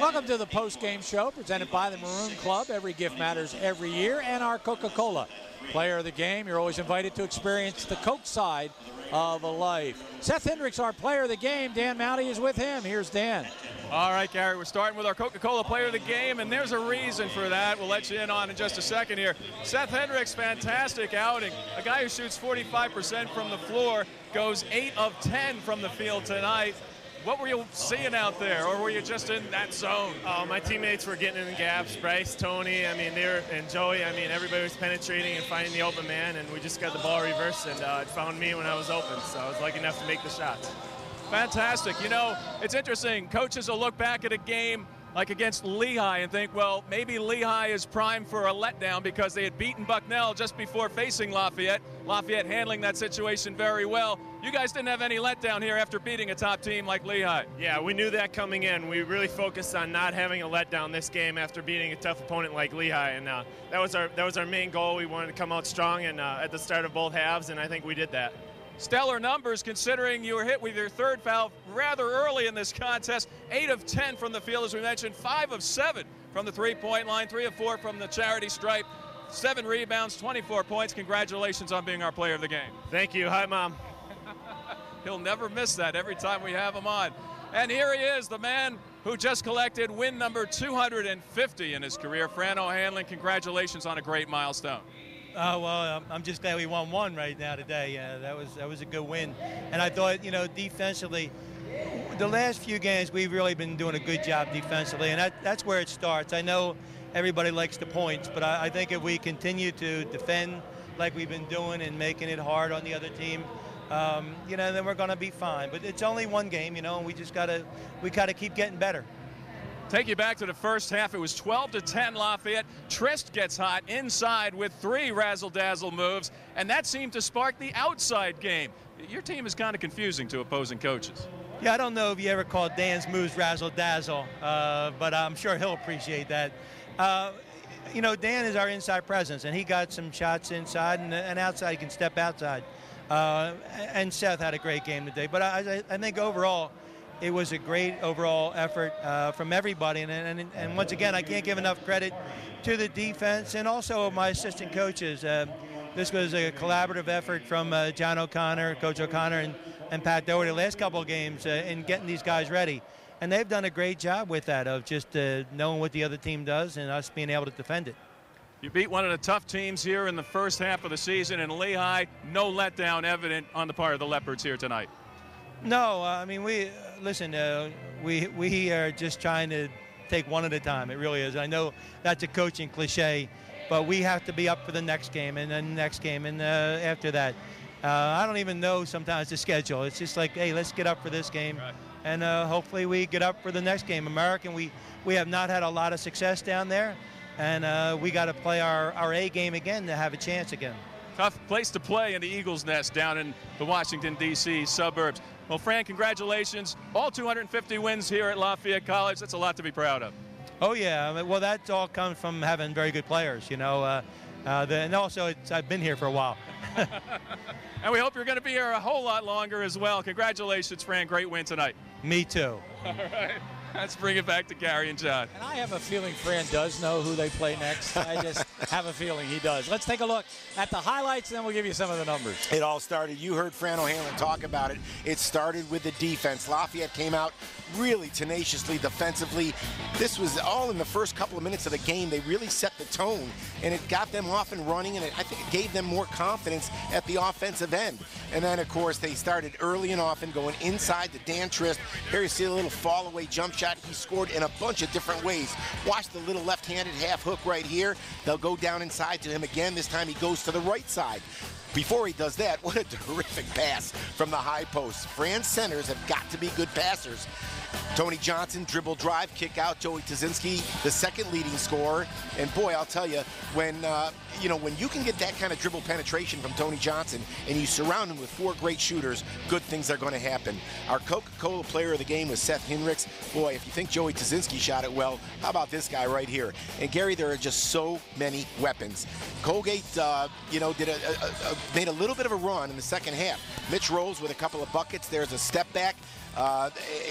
Welcome to the Postgame Show, presented by the Maroon Club. Every gift matters every year, and our Coca-Cola. Player of the game, you're always invited to experience the Coke side of life. Seth Hendrix, our player of the game. Dan Mounty is with him. Here's Dan. All right, Gary, we're starting with our Coca-Cola player of the game, and there's a reason for that. We'll let you in on in just a second here. Seth Hendrix, fantastic outing. A guy who shoots 45% from the floor, goes 8 of 10 from the field tonight. What were you seeing out there, or were you just in that zone? Oh, my teammates were getting in the gaps. Bryce, Tony, and Joey. Everybody was penetrating and finding the open man, and we just got the ball reversed, and it found me when I was open, so I was lucky enough to make the shots. Fantastic. You know, it's interesting. Coaches will look back at a game like against Lehigh and think, well, maybe Lehigh is primed for a letdown because they had beaten Bucknell just before facing Lafayette. Lafayette handling that situation very well. You guys didn't have any letdown here after beating a top team like Lehigh. Yeah, we knew that coming in. We really focused on not having a letdown this game after beating a tough opponent like Lehigh, and that was our main goal. We wanted to come out strong and at the start of both halves, and I think we did that. Stellar numbers considering you were hit with your third foul rather early in this contest. 8 of 10 from the field, as we mentioned. 5 of 7 from the three-point line. 3 of 4 from the charity stripe. 7 rebounds, 24 points. Congratulations on being our player of the game. Thank you. Hi, Mom. He'll never miss that every time we have him on. And here he is, the man who just collected win number 250 in his career. Fran O'Hanlon, congratulations on a great milestone. Well, I'm just glad we won one right now today. That was a good win. And I thought, defensively, the last few games we've really been doing a good job defensively, and that's where it starts. I know everybody likes the points, but I think if we continue to defend like we've been doing and making it hard on the other team, then we're going to be fine. But it's only one game, and we just gotta keep getting better. Take you back to the first half. It was 12-10 Lafayette. Trist gets hot inside with 3 razzle-dazzle moves, and that seemed to spark the outside game. Your team is kind of confusing to opposing coaches. Yeah, I don't know if you ever called Dan's moves razzle-dazzle, but I'm sure he'll appreciate that. Dan is our inside presence, and he got some shots inside, and outside he can step outside. And Seth had a great game today. But I think overall, it was a great overall effort from everybody. And once again, I can't give enough credit to the defense and also my assistant coaches. This was a collaborative effort from John O'Connor, Coach O'Connor, and Pat Doherty the last couple of games in getting these guys ready. And they've done a great job with that, of just knowing what the other team does and us being able to defend it. You beat one of the tough teams here in the first half of the season in Lehigh. No letdown evident on the part of the Leopards here tonight. No, we are just trying to take one at a time. It really is. I know that's a coaching cliche, but we have to be up for the next game and then the next game and after that. I don't even know sometimes the schedule. It's just like, hey, let's get up for this game. Right. And hopefully we get up for the next game. American, we have not had a lot of success down there, and we got to play our A game again to have a chance again. Tough place to play in the Eagles' Nest down in the Washington, D.C. suburbs. Well, Fran, congratulations. All 250 wins here at Lafayette College. That's a lot to be proud of. Oh, yeah. Well, that all comes from having very good players, and also I've been here for a while. And we hope you're going to be here a whole lot longer as well. Congratulations, Fran. Great win tonight. Me too. All right. Let's bring it back to Gary and John. And I have a feeling Fran does know who they play next. I just have a feeling he does. Let's take a look at the highlights, and then we'll give you some of the numbers. It all started, you heard Fran O'Hanlon talk about it. It started with the defense. Lafayette came out really tenaciously defensively. This was all in the first couple of minutes of the game. They really set the tone, and it got them off and running, and I think it gave them more confidence at the offensive end. And then, of course, they started early and often going inside to Dan Trist. Here you see a little fall-away jump shot. He scored in a bunch of different ways. Watch the little left-handed half hook right here. They'll go down inside to him again. This time he goes to the right side. Before he does that, what a terrific pass from the high post. Fran's centers have got to be good passers. Tony Johnson, dribble drive, kick out. Joey Tazinski, the second leading scorer. And boy, I'll tell you, when you know, when you can get that kind of dribble penetration from Tony Johnson and you surround him with 4 great shooters, good things are going to happen. Our Coca-Cola player of the game was Seth Hendrix. Boy, if you think Joey Tazinski shot it well, how about this guy right here? And Gary, there are just so many weapons. Colgate, you know, made a little bit of a run in the second half. Mitch Rolls with a couple of buckets. There's a step back.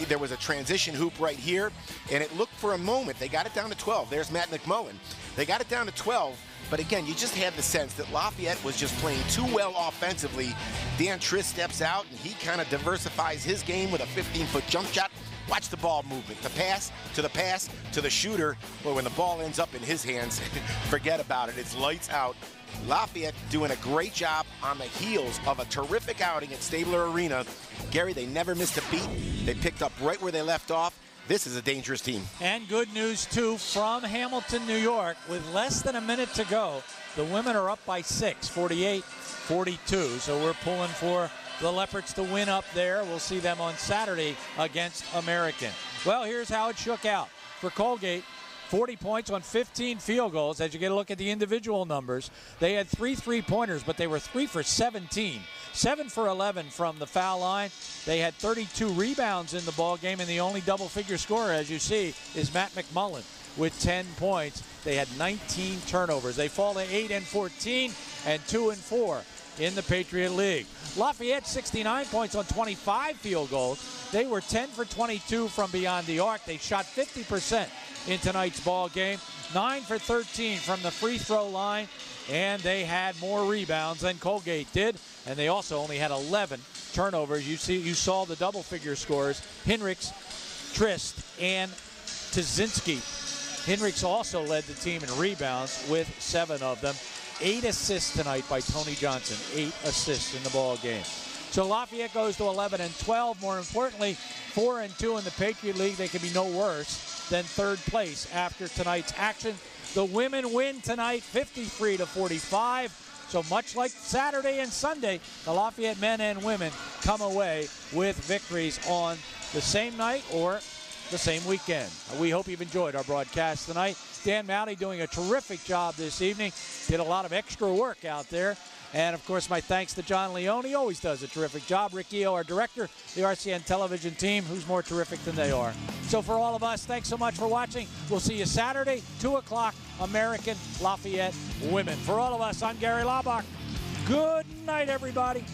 There was a transition hoop right here, and it looked for a moment. They got it down to 12. There's Matt McMullen. They got it down to 12, but again, you just had the sense that Lafayette was just playing too well offensively. Dan Triss steps out, and he kind of diversifies his game with a 15-foot jump shot. Watch the ball movement. The pass, to the shooter. Well, when the ball ends up in his hands, forget about it. It's lights out. Lafayette doing a great job on the heels of a terrific outing at Stabler Arena. Gary, they never missed a beat. They picked up right where they left off. This is a dangerous team. And good news, too, from Hamilton, New York. With less than a minute to go, the women are up by 6, 48-42. So we're pulling for the Leopards to win up there. We'll see them on Saturday against American. Well, here's how it shook out. For Colgate, 40 points on 15 field goals. As you get a look at the individual numbers, they had 3 3-pointers, but they were 3 for 17. 7 for 11 from the foul line. They had 32 rebounds in the ball game, and the only double-figure scorer, as you see, is Matt McMullen with 10 points. They had 19 turnovers. They fall to 8 and 14 and 2 and 4 in the Patriot League. Lafayette, 69 points on 25 field goals. They were 10 for 22 from beyond the arc. They shot 50% in tonight's ball game. 9 for 13 from the free throw line, and they had more rebounds than Colgate did, and they also only had 11 turnovers. You saw the double-figure scores: Hinrichs, Trist, and Tazinski. Hinrichs also led the team in rebounds with 7 of them. 8 assists tonight by Tony Johnson. 8 assists in the ball game. So Lafayette goes to 11 and 12. More importantly, 4 and 2 in the Patriot League. They can be no worse than third place after tonight's action. The women win tonight, 53-45. So much like Saturday and Sunday, the Lafayette men and women come away with victories on the same night or the same weekend. We hope you've enjoyed our broadcast tonight. Dan Mowdy doing a terrific job this evening. Did a lot of extra work out there. And, of course, my thanks to John Leone. He always does a terrific job. Rick Eo, our director, the RCN television team, who's more terrific than they are. So for all of us, thanks so much for watching. We'll see you Saturday, 2 o'clock, American Lafayette women. For all of us, I'm Gary Laubach. Good night, everybody.